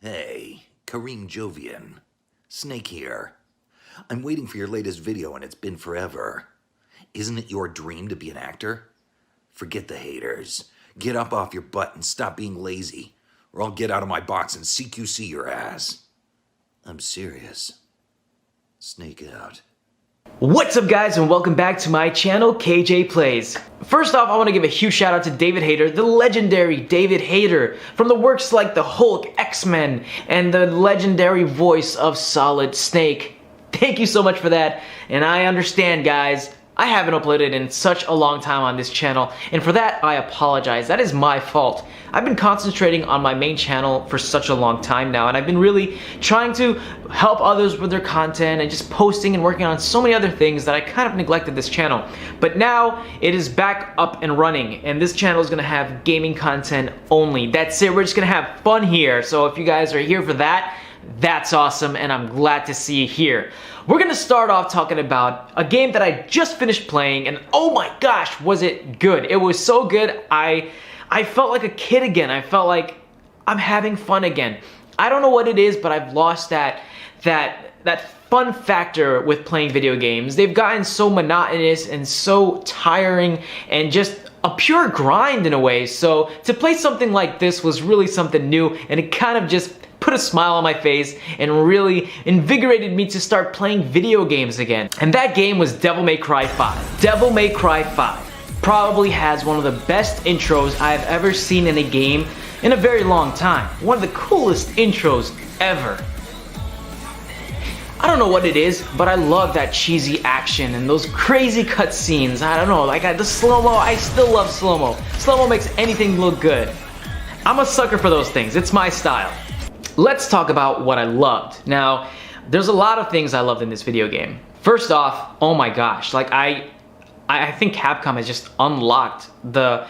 Hey, Kareem Jovian. Snake here. I'm waiting for your latest video and it's been forever. Isn't it your dream to be an actor? Forget the haters. Get up off your butt and stop being lazy, or I'll get out of my box and CQC your ass. I'm serious. Snake out. What's up guys, and welcome back to my channel, KJ Plays. First off, I want to give a huge shout out to David Hayter, the legendary David Hayter, from the works like the Hulk, X-Men, and the legendary voice of Solid Snake. Thank you so much for that, and I understand guys, I haven't uploaded in such a long time on this channel, and for that I apologize. That is my fault. I've been concentrating on my main channel for such a long time now, and I've been really trying to help others with their content and just posting and working on so many other things that I kind of neglected this channel. But now it is back up and running, and this channel is gonna have gaming content only. That's it, we're just gonna have fun here. So if you guys are here for that, that's awesome, and I'm glad to see you here. We're gonna start off talking about a game that I just finished playing, and oh my gosh, was it good. It was so good, I felt like a kid again. I felt like I'm having fun again. I don't know what it is, but I've lost that fun factor with playing video games. They've gotten so monotonous and so tiring and just a pure grind in a way. So to play something like this was really something new, and it kind of just put a smile on my face and really invigorated me to start playing video games again. And that game was Devil May Cry 5. Devil May Cry 5 probably has one of the best intros I've ever seen in a game in a very long time. One of the coolest intros ever. I don't know what it is, but I love that cheesy action and those crazy cutscenes. I don't know, like the slow-mo, I still love slow-mo. Slow-mo makes anything look good. I'm a sucker for those things, it's my style. Let's talk about what I loved. Now, there's a lot of things I loved in this video game. First off, oh my gosh, like I think Capcom has just unlocked the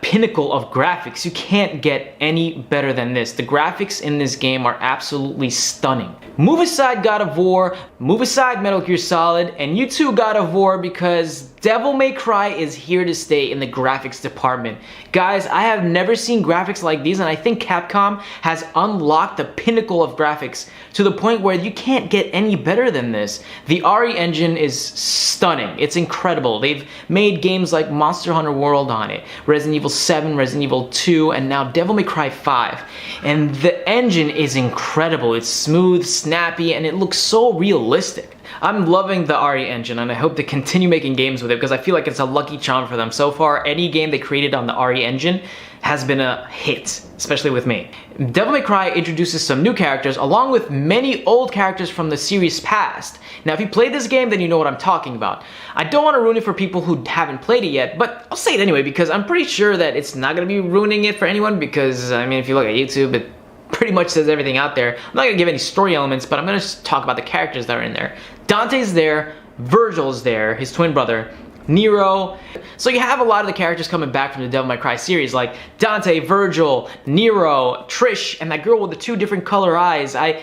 pinnacle of graphics. You can't get any better than this. The graphics in this game are absolutely stunning. Move aside God of War, move aside Metal Gear Solid, and you too God of War, because Devil May Cry is here to stay in the graphics department. Guys, I have never seen graphics like these, and I think Capcom has unlocked the pinnacle of graphics to the point where you can't get any better than this. The RE engine is stunning. It's incredible. They've made games like Monster Hunter World on it, Resident Evil 7, Resident Evil 2, and now Devil May Cry 5. And the engine is incredible. It's smooth, snappy, and it looks so realistic. I'm loving the RE engine, and I hope to continue making games with it because I feel like it's a lucky charm for them. So far, any game they created on the RE engine has been a hit, especially with me. Devil May Cry introduces some new characters along with many old characters from the series past. Now, if you played this game, then you know what I'm talking about. I don't want to ruin it for people who haven't played it yet, but I'll say it anyway because I'm pretty sure that it's not going to be ruining it for anyone because, I mean, if you look at YouTube, it pretty much says everything out there. I'm not going to give any story elements, but I'm going to talk about the characters that are in there. Dante's there, Virgil's there, his twin brother, Nero. So you have a lot of the characters coming back from the Devil May Cry series, like Dante, Virgil, Nero, Trish, and that girl with the two different color eyes. I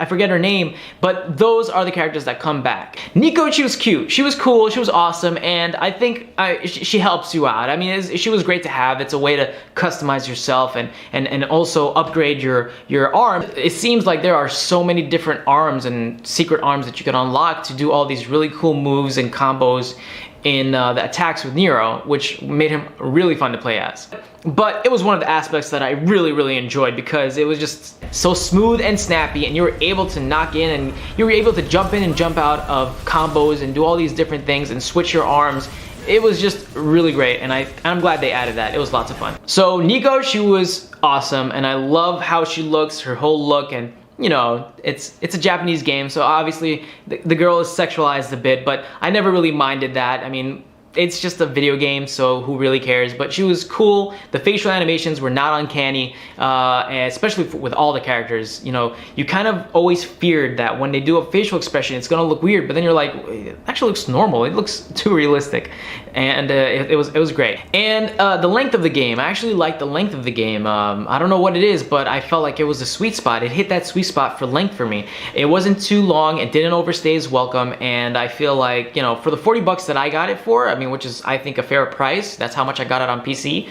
forget her name, but those are the characters that come back. Nico, she was cute, she was cool, she was awesome, and I think she helps you out. I mean, she was great to have. It's a way to customize yourself and also upgrade your arm. It seems like there are so many different arms and secret arms that you can unlock to do all these really cool moves and combos in the attacks with Nero, which made him really fun to play as. But it was one of the aspects that I really enjoyed because it was just so smooth and snappy, and you were able to knock in and you were able to jump in and jump out of combos and do all these different things and switch your arms. It was just really great, and I'm glad they added that. It was lots of fun. So Nico, she was awesome, and I love how she looks, her whole look, and you know, it's a Japanese game, so obviously the girl is sexualized a bit, but I never really minded that. I mean, it's just a video game, so who really cares? But she was cool. The facial animations were not uncanny, and especially with all the characters. You know, you kind of always feared that when they do a facial expression, it's gonna look weird, but then you're like, it actually looks normal. It looks too realistic, and it was great. And the length of the game, I actually liked the length of the game. I don't know what it is, but I felt like it was a sweet spot. It hit that sweet spot for length for me. It wasn't too long. It didn't overstay its welcome, and I feel like, you know, for the 40 bucks that I got it for, I mean, mean, which is, I think, a fair price. That's how much I got it on PC.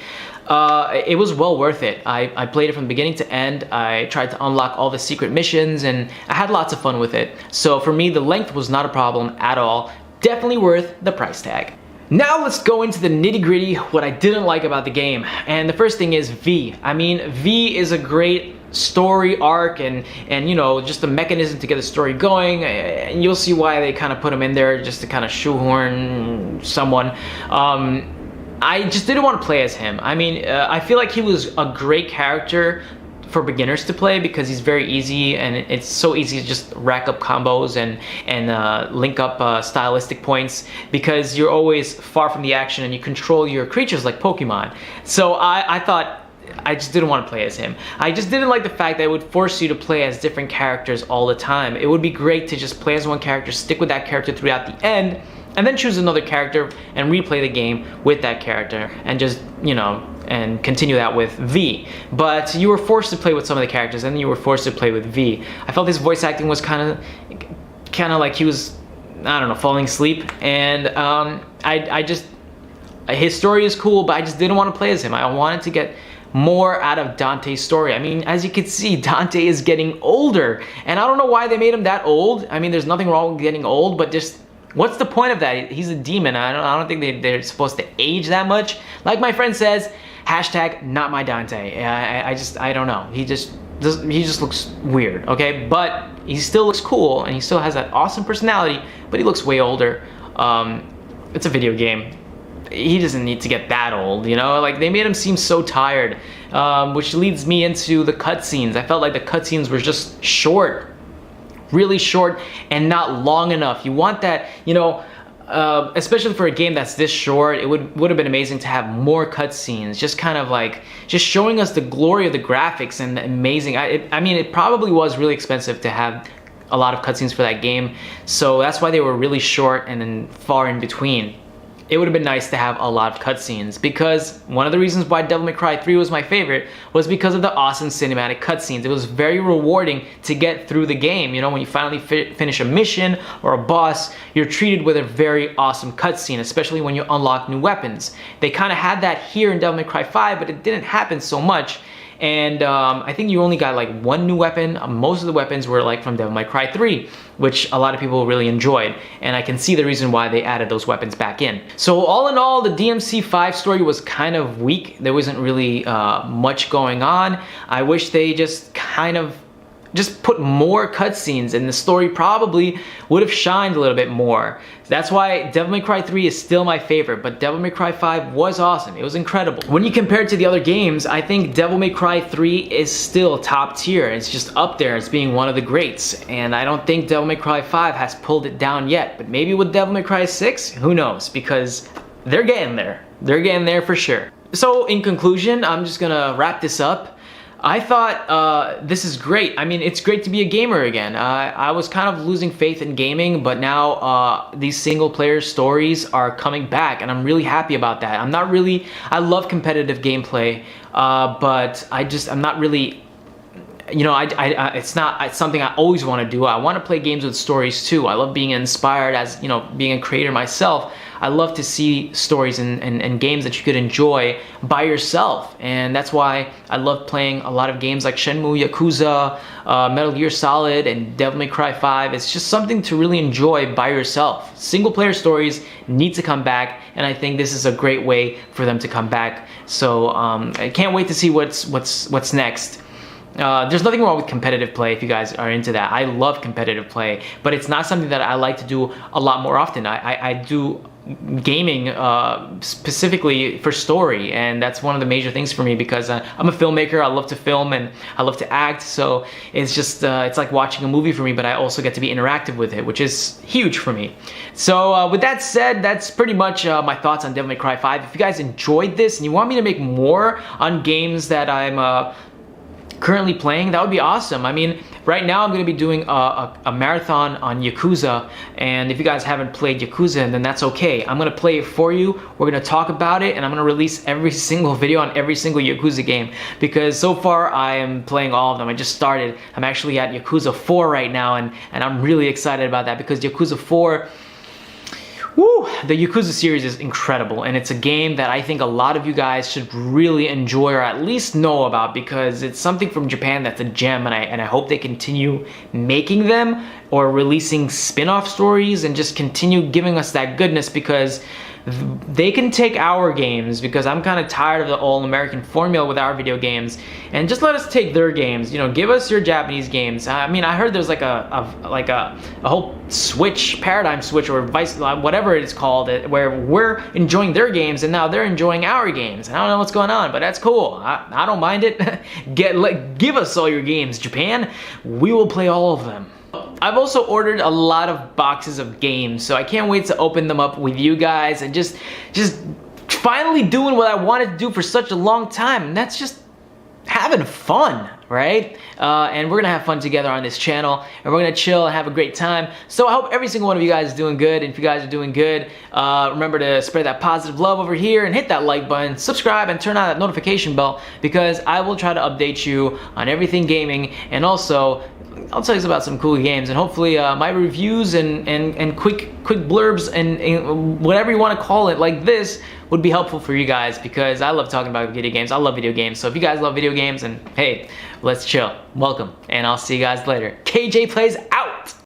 It was well worth it. I played it from beginning to end. I tried to unlock all the secret missions, and I had lots of fun with it. So for me, the length was not a problem at all. Definitely worth the price tag. Now let's go into the nitty-gritty, what I didn't like about the game. And the first thing is V. I mean, V is a great story arc and you know, just the mechanism to get the story going, and you'll see why they kind of put him in there just to kind of shoehorn someone. I just didn't want to play as him. I mean, I feel like he was a great character for beginners to play because he's very easy, and it's so easy to just rack up combos and link up stylistic points because you're always far from the action and you control your creatures like Pokemon. So I thought I just didn't want to play as him. I just didn't like the fact that it would force you to play as different characters all the time. It would be great to just play as one character, stick with that character throughout the end, and then choose another character and replay the game with that character and just, you know, and continue that with V. But you were forced to play with some of the characters and then you were forced to play with V. I felt his voice acting was kind of like he was, I don't know, falling asleep, and I just, his story is cool, but I just didn't want to play as him. I wanted to get more out of Dante's story. I mean, as you can see, Dante is getting older, and I don't know why they made him that old. I mean, there's nothing wrong with getting old, but just, what's the point of that? He's a demon. I don't think they're supposed to age that much. Like my friend says, hashtag not my Dante. I don't know. He just looks weird, okay? But he still looks cool, and he still has that awesome personality, but he looks way older. It's a video game. He doesn't need to get that old, you know? Like, they made him seem so tired, which leads me into the cutscenes. I felt like the cutscenes were just short, really short, and not long enough. You want that, you know, especially for a game that's this short, it would have been amazing to have more cutscenes, just kind of like, just showing us the glory of the graphics and the amazing, I mean, it probably was really expensive to have a lot of cutscenes for that game, so that's why they were really short and then far in between. It would have been nice to have a lot of cutscenes, because one of the reasons why Devil May Cry 3 was my favorite was because of the awesome cinematic cutscenes. It was very rewarding to get through the game. You know, when you finally finish a mission or a boss, you're treated with a very awesome cutscene, especially when you unlock new weapons. They kind of had that here in Devil May Cry 5, but it didn't happen so much. And I think you only got like one new weapon. Most of the weapons were like from Devil May Cry 3, which a lot of people really enjoyed, and I can see the reason why they added those weapons back in. So all in all, the DMC5 story was kind of weak. There wasn't really much going on. I wish they just put more cutscenes, and the story probably would have shined a little bit more. That's why Devil May Cry 3 is still my favorite, but Devil May Cry 5 was awesome. It was incredible. When you compare it to the other games, I think Devil May Cry 3 is still top tier. It's just up there as being one of the greats, and I don't think Devil May Cry 5 has pulled it down yet, but maybe with Devil May Cry 6, who knows, because they're getting there. They're getting there for sure. So in conclusion, I'm just gonna wrap this up. I thought this is great. I mean, it's great to be a gamer again. I was kind of losing faith in gaming, but now these single player stories are coming back, and I'm really happy about that. I love competitive gameplay, but I'm not really, you know, it's something I always want to do. I want to play games with stories too. I love being inspired, as, you know, being a creator myself. I love to see stories and games that you could enjoy by yourself, and that's why I love playing a lot of games like Shenmue, Yakuza, Metal Gear Solid, and Devil May Cry 5. It's just something to really enjoy by yourself. Single player stories need to come back, and I think this is a great way for them to come back. So I can't wait to see what's next. There's nothing wrong with competitive play if you guys are into that. I love competitive play, but it's not something that I like to do a lot more often. I do gaming specifically for story, and that's one of the major things for me, because I'm a filmmaker. I love to film and I love to act, so it's just it's like watching a movie for me, but I also get to be interactive with it, which is huge for me. So with that said, that's pretty much my thoughts on Devil May Cry 5. If you guys enjoyed this and you want me to make more on games that I'm currently playing, that would be awesome. I mean, right now I'm going to be doing a marathon on Yakuza, and if you guys haven't played Yakuza, then that's okay. I'm going to play it for you. We're going to talk about it, and I'm going to release every single video on every single Yakuza game, because so far I am playing all of them. I just started. I'm actually at Yakuza 4 right now, and I'm really excited about that, because Yakuza 4, woo, Whew, the Yakuza series is incredible, and it's a game that I think a lot of you guys should really enjoy or at least know about, because it's something from Japan that's a gem, and I hope they continue making them or releasing spin-off stories and just continue giving us that goodness, because they can take our games, because I'm kind of tired of the all-American formula with our video games, and just let us take their games. You know, give us your Japanese games. I mean, I heard there's like a whole switch, paradigm switch, or vice, whatever it's called, where we're enjoying their games and now they're enjoying our games. And I don't know what's going on, but that's cool. I don't mind it. Give us all your games, Japan. We will play all of them. I've also ordered a lot of boxes of games, so I can't wait to open them up with you guys and just finally doing what I wanted to do for such a long time, and that's just having fun, right? And we're gonna have fun together on this channel, and we're gonna chill and have a great time. So I hope every single one of you guys is doing good, and if you guys are doing good, remember to spread that positive love over here and hit that like button, subscribe, and turn on that notification bell, because I will try to update you on everything gaming, and also I'll tell you about some cool games, and hopefully my reviews and quick blurbs and whatever you want to call it like this would be helpful for you guys, because I love talking about video games. I love video games. So if you guys love video games, and hey, let's chill. Welcome, and I'll see you guys later. KJ Plays out!